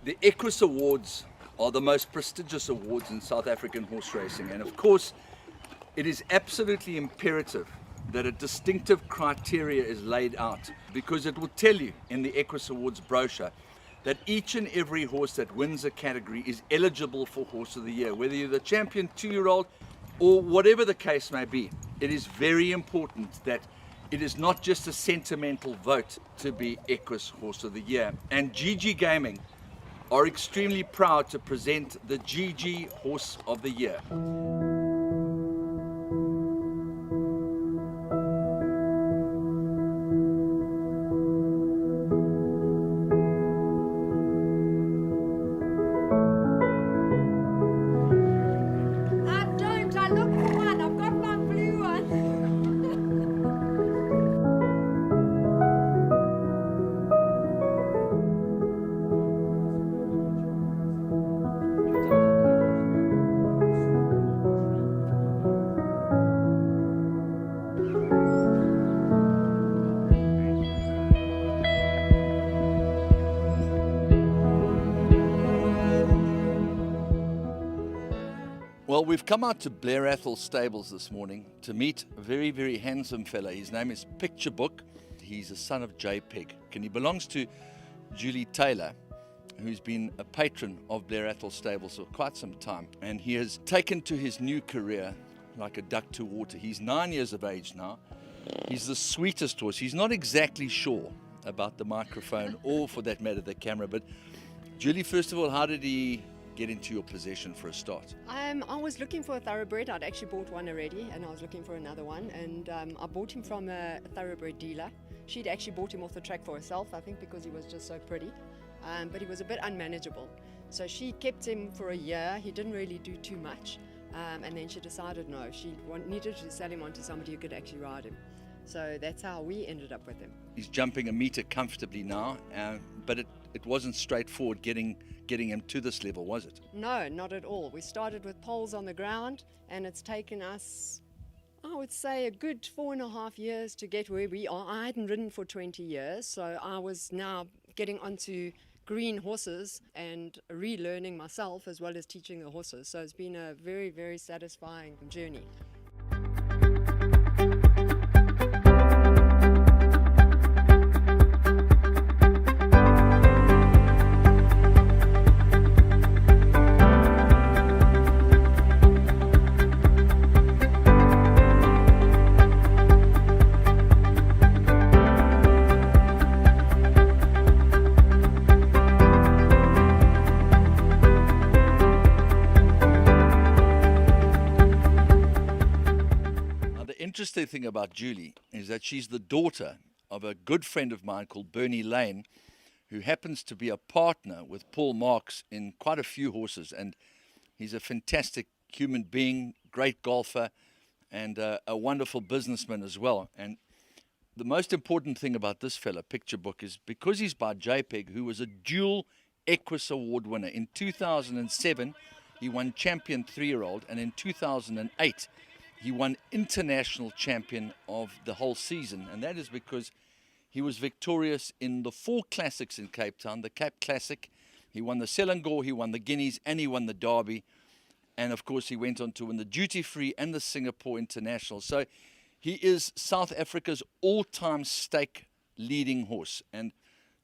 The Equus Awards are the most prestigious awards in South African horse racing, and of course it is absolutely imperative that a distinctive criteria is laid out, because it will tell you in the Equus Awards brochure that each and every horse that wins a category is eligible for Horse of the Year, whether you're the champion 2-year-old or whatever the case may be. It is very important that it is not just a sentimental vote to be Equus Horse of the Year. And GG Gaming are extremely proud to present the GG Horse of the Year. I look for one. I've got my blue one. Well, we've come out to Blair Athol Stables this morning to meet a very, very handsome fella. His name is Picture Book. He's a son of JPEG, and he belongs to Julie Taylor, who's been a patron of Blair Athol Stables for quite some time. And he has taken to his new career like a duck to water. He's 9 years of age now. He's the sweetest horse. He's not exactly sure about the microphone or, for that matter, the camera. But Julie, first of all, how did he get into your possession for a start? I was looking for a thoroughbred. I'd actually bought one already, and I was looking for another one. And I bought him from a thoroughbred dealer. She'd actually bought him off the track for herself, I think, because he was just so pretty. But he was a bit unmanageable. So she kept him for a year. He didn't really do too much. And then she decided no, she needed to sell him on to somebody who could actually ride him. So that's how we ended up with him. He's jumping a meter comfortably now, but it wasn't straightforward getting him to this level, was it? No, not at all. We started with poles on the ground, and it's taken us, I would say, a good 4.5 years to get where we are. I hadn't ridden for 20 years, so I was now getting onto green horses and relearning myself as well as teaching the horses. So it's been a very, very satisfying journey. Interesting thing about Julie is that she's the daughter of a good friend of mine called Bernie Lane, who happens to be a partner with Paul Marks in quite a few horses, and he's a fantastic human being, great golfer, and a wonderful businessman as well. And the most important thing about this fella, Picture Book, is because he's by JPEG, who was a dual Equus Award winner. In 2007 he won champion 3-year-old, and in 2008 he won international champion of the whole season, and that is because he was victorious in the 4 classics in Cape Town. The Cape Classic, he won the Selangor, he won the Guineas, and he won the Derby. And of course he went on to win the Duty Free and the Singapore International. So he is South Africa's all-time stake leading horse. And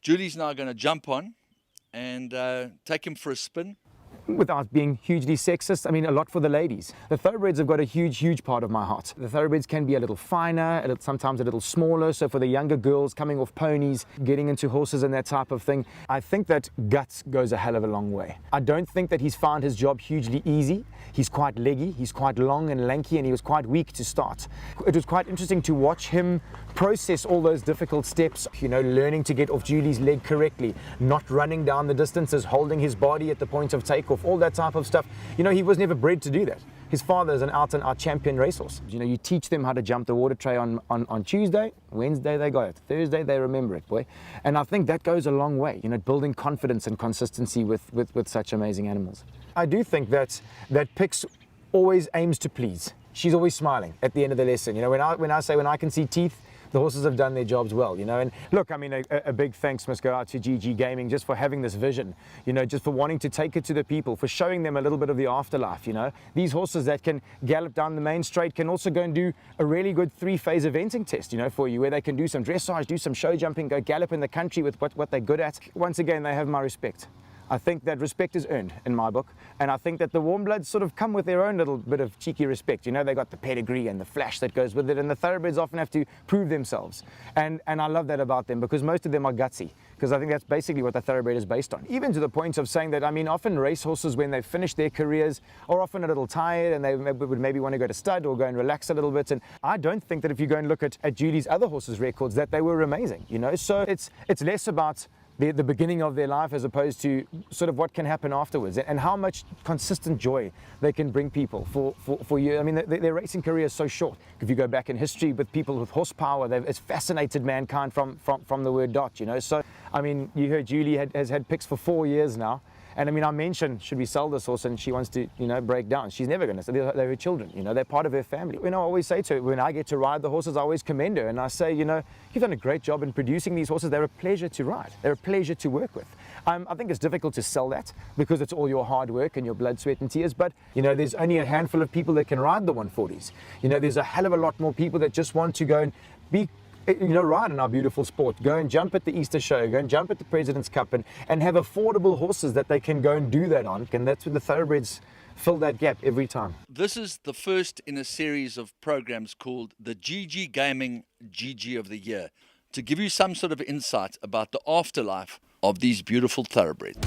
Julie's now going to jump on and take him for a spin. Without being hugely sexist, I mean, a lot for the ladies. The thoroughbreds have got a huge part of my heart. The thoroughbreds can be a little finer, sometimes a little smaller, so for the younger girls coming off ponies, getting into horses and that type of thing, I think that guts goes a hell of a long way. I don't think that he's found his job hugely easy. He's quite leggy, he's quite long and lanky, and he was quite weak to start. It was quite interesting to watch him process all those difficult steps, you know, learning to get off Julie's leg correctly, not running down the distances, holding his body at the point of takeoff, all that type of stuff. You know, he was never bred to do that. His father is an out-and-out champion racehorse. You know, you teach them how to jump the water tray on Tuesday, Wednesday they got it, Thursday they remember it, boy. And I think that goes a long way, you know, building confidence and consistency with such amazing animals. I do think that Pix always aims to please. She's always smiling at the end of the lesson. You know, when I say when I can see teeth, the horses have done their jobs well, you know. And look, I mean, a big thanks must go out to GG Gaming just for having this vision, you know, just for wanting to take it to the people, for showing them a little bit of the afterlife, you know. These horses that can gallop down the main straight can also go and do a really good 3-phase eventing test, you know, for you, where they can do some dressage, do some show jumping, go gallop in the country with what they're good at. Once again, they have my respect. I think that respect is earned in my book, and I think that the warm bloods sort of come with their own little bit of cheeky respect. You know, they got the pedigree and the flash that goes with it, and the thoroughbreds often have to prove themselves. And I love that about them, because most of them are gutsy, because I think that's basically what the thoroughbred is based on. Even to the point of saying that, I mean, often racehorses, when they've finished their careers, are often a little tired, and they would maybe want to go to stud or go and relax a little bit. And I don't think that if you go and look at Julie's other horses' records, that they were amazing, you know. So it's less about the beginning of their life as opposed to sort of what can happen afterwards, and how much consistent joy they can bring people for you. I mean, their racing career is so short. If you go back in history with people with horsepower, it's fascinated mankind from the word dot, you know. So, I mean, you heard Julie has had picks for 4 years now. And I mean, I mentioned, should we sell this horse? And she wants to, you know, break down. She's never going to. They're her children, you know, they're part of her family. You know, I always say to her, when I get to ride the horses, I always commend her. And I say, you know, you've done a great job in producing these horses. They're a pleasure to ride. They're a pleasure to work with. I think it's difficult to sell that because it's all your hard work and your blood, sweat and tears. But, you know, there's only a handful of people that can ride the 140s. You know, there's a hell of a lot more people that just want to go and be, you know, ride in our beautiful sport, go and jump at the Easter show, go and jump at the President's Cup, and have affordable horses that they can go and do that on. And that's where the thoroughbreds fill that gap every time. This is the first in a series of programs called the GG Gaming GG of the Year, to give you some sort of insight about the afterlife of these beautiful thoroughbreds.